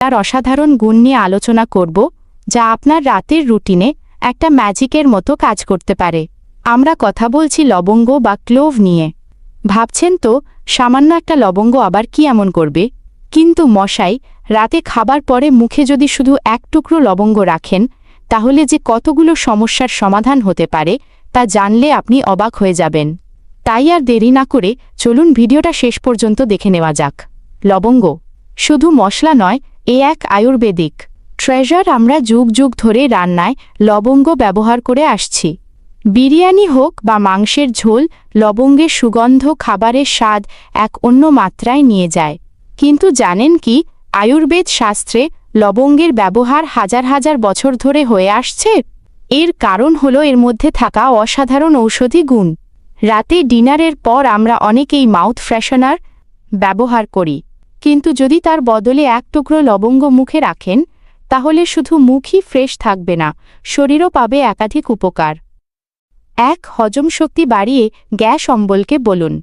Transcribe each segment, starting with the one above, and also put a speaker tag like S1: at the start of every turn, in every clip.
S1: তার অসাধারণ গুণ নিয়ে আলোচনা করব, যা আপনার রাতের রুটিনে একটা ম্যাজিকের মতো কাজ করতে পারে। আমরা কথা বলছি লবঙ্গ বা ক্লোভ নিয়ে। ভাবছেন তো, সামান্য একটা লবঙ্গ আবার কি এমন করবে? কিন্তু মশাই, রাতে খাবার পরে মুখে যদি শুধু এক টুকরো লবঙ্গ রাখেন, তাহলে যে কতগুলো সমস্যার সমাধান হতে পারে তা জানলে আপনি অবাক হয়ে যাবেন। তাই আর দেরি না করে চলুন ভিডিওটা শেষ পর্যন্ত দেখে নেওয়া যাক। লবঙ্গ শুধু মশলা নয়, এ এক আয়ুর্বেদিক ট্রেজার। আমরা যুগ যুগ ধরে রান্নায় লবঙ্গ ব্যবহার করে আসছি। বিরিয়ানি হোক বা মাংসের ঝোল, লবঙ্গের সুগন্ধ খাবারের স্বাদ এক অন্য মাত্রায় নিয়ে যায়। কিন্তু জানেন কি, আয়ুর্বেদ শাস্ত্রে লবঙ্গের ব্যবহার হাজার হাজার বছর ধরে হয়ে আসছে। এর কারণ হলো এর মধ্যে থাকা অসাধারণ ঔষধি গুণ। রাতে ডিনারের পর আমরা অনেকেই মাউথ ফ্রেশনার ব্যবহার করি, কিন্তু যদি তার বদলে এক টুকরো লবঙ্গ মুখে রাখেন, তাহলে শুধু মুখই ফ্রেশ থাকবে না, শরীরও পাবে একাধিক উপকার। এক, হজম শক্তি বাড়িয়ে গ্যাস অম্বলকে বলুন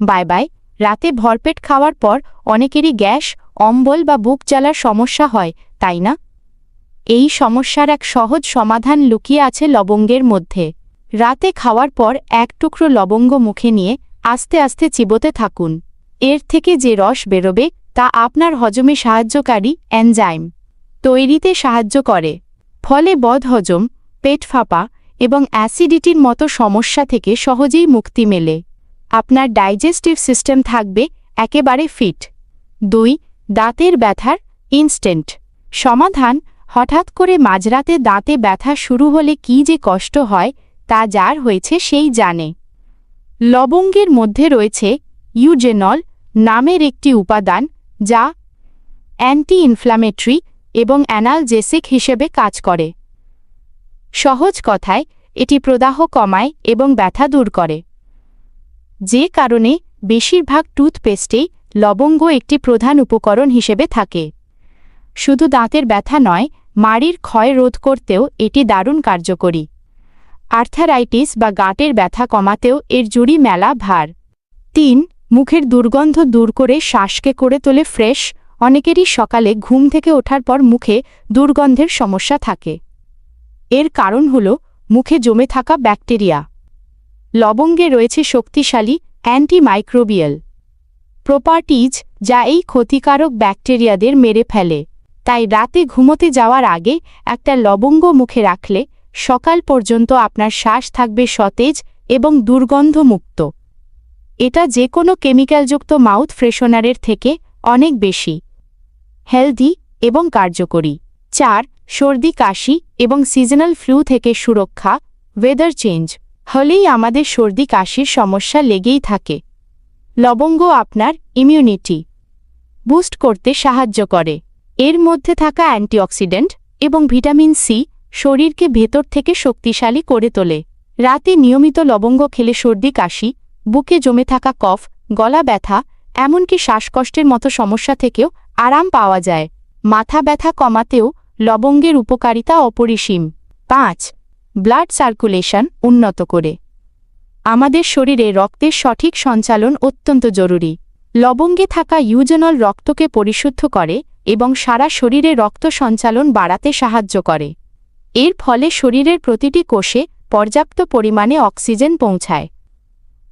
S1: বাই বাই। রাতে ভরপেট খাওয়ার পর অনেকেরই গ্যাস, অম্বল বা বুক জ্বালার সমস্যা হয়, তাই না? এই সমস্যার এক সহজ সমাধান লুকিয়ে আছে লবঙ্গের মধ্যে। রাতে খাওয়ার পর এক টুকরো লবঙ্গ মুখে নিয়ে আস্তে আস্তে চিবোতে থাকুন। এর থেকে যে রস বেরোবে তা আপনার হজমে সাহায্যকারী এনজাইম তৈরিতে সাহায্য করে। ফলে বদহজম, পেট ফাঁপা এবং অ্যাসিডিটির মতো সমস্যা থেকে সহজেই মুক্তি মেলে। আপনার ডাইজেস্টিভ সিস্টেম থাকবে একেবারে ফিট। 2, দাঁতের ব্যথার ইনস্ট্যান্ট সমাধান। হঠাৎ করে মাঝরাতে দাঁতে ব্যথা শুরু হলে কী যে কষ্ট হয়, তা যার হয়েছে সেই জানে। লবঙ্গের মধ্যে রয়েছে ইউজেনল নামের একটি উপাদান, যা অ্যান্টি ইনফ্ল্যামেটরি এবং অ্যানালজেসিক হিসেবে কাজ করে। সহজ কথায়, এটি প্রদাহ কমায় এবং ব্যথা দূর করে। যে কারণে বেশিরভাগ টুথপেস্টেই লবঙ্গ একটি প্রধান উপকরণ হিসেবে থাকে। শুধু দাঁতের ব্যথা নয়, মাড়ির ক্ষয় রোধ করতেও এটি দারুণ কার্যকরী। আর্থারাইটিস বা গাঁটের ব্যথা কমাতেও এর জুড়ি মেলা ভার। 3, মুখের দুর্গন্ধ দূর করে শ্বাসকে করে তোলে ফ্রেশ। অনেকেরই সকালে ঘুম থেকে ওঠার পর মুখে দুর্গন্ধের সমস্যা থাকে। এর কারণ হল মুখে জমে থাকা ব্যাকটেরিয়া। লবঙ্গে রয়েছে শক্তিশালী অ্যান্টিমাইক্রোবিয়াল প্রপার্টিজ, যা এই ক্ষতিকারক ব্যাকটেরিয়াদের মেরে ফেলে। তাই রাতে ঘুমোতে যাওয়ার আগে একটা লবঙ্গ মুখে রাখলে সকাল পর্যন্ত আপনার শ্বাস থাকবে সতেজ এবং দুর্গন্ধমুক্ত। এটা যে কোনো কেমিক্যালযুক্ত মাউথ ফ্রেশনারের থেকে অনেক বেশি হেলদি এবং কার্যকরী। 4, সর্দি কাশি এবং সিজনাল ফ্লু থেকে সুরক্ষা। ওয়েদার চেঞ্জ হলেই আমাদের সর্দি কাশির সমস্যা লেগেই থাকে। লবঙ্গ আপনার ইমিউনিটি বুস্ট করতে সাহায্য করে। এর মধ্যে থাকা অ্যান্টিঅক্সিডেন্ট এবং ভিটামিন সি শরীরকে ভেতর থেকে শক্তিশালী করে তোলে। রাতে নিয়মিত লবঙ্গ খেলে সর্দি কাশি, বুকে জমে থাকা কফ, গলা ব্যথা, এমনকি শ্বাসকষ্টের মতো সমস্যা থেকেও আরাম পাওয়া যায়। মাথা ব্যথা কমাতেও লবঙ্গের উপকারিতা অপরিসীম। 5, ব্লাড সার্কুলেশন উন্নত করে। আমাদের শরীরে রক্তের সঠিক সঞ্চালন অত্যন্ত জরুরি। লবঙ্গে থাকা ইউজেনল রক্তকে পরিশুদ্ধ করে এবং সারা শরীরে রক্ত সঞ্চালন বাড়াতে সাহায্য করে। এর ফলে শরীরের প্রতিটি কোষে পর্যাপ্ত পরিমাণে অক্সিজেন পৌঁছায়,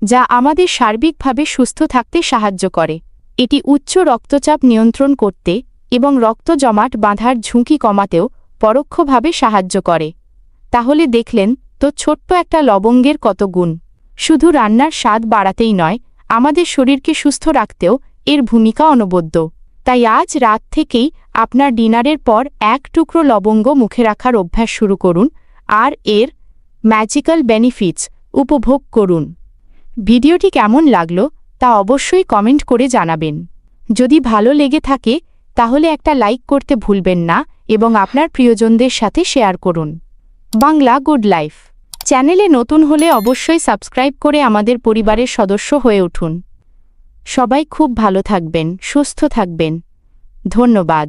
S1: যা আমাদের সার্বিকভাবে সুস্থ থাকতে সাহায্য করে। এটি উচ্চ রক্তচাপ নিয়ন্ত্রণ করতে এবং রক্ত জমাট বাঁধার ঝুঁকি কমাতেও পরোক্ষভাবে সাহায্য করে। তাহলে দেখলেন তো ছোট্ট একটা লবঙ্গের কত গুণ। শুধু রান্নার স্বাদ বাড়াতেই নয়, আমাদের শরীরকে সুস্থ রাখতেও এর ভূমিকা অনবদ্য। তাই আজ রাত থেকেই আপনার ডিনারের পর এক টুকরো লবঙ্গ মুখে রাখার অভ্যাস শুরু করুন আর এর ম্যাজিক্যাল বেনিফিটস উপভোগ করুন। ভিডিওটি কেমন লাগলো তা অবশ্যই কমেন্ট করে জানাবেন। যদি ভালো লেগে থাকে তাহলে একটা লাইক করতে ভুলবেন না এবং আপনার প্রিয়জনদের সাথে শেয়ার করুন। বাংলা গুড লাইফ চ্যানেলে নতুন হলে অবশ্যই সাবস্ক্রাইব করে আমাদের পরিবারের সদস্য হয়ে উঠুন। সবাই খুব ভালো থাকবেন, সুস্থ থাকবেন। ধন্যবাদ।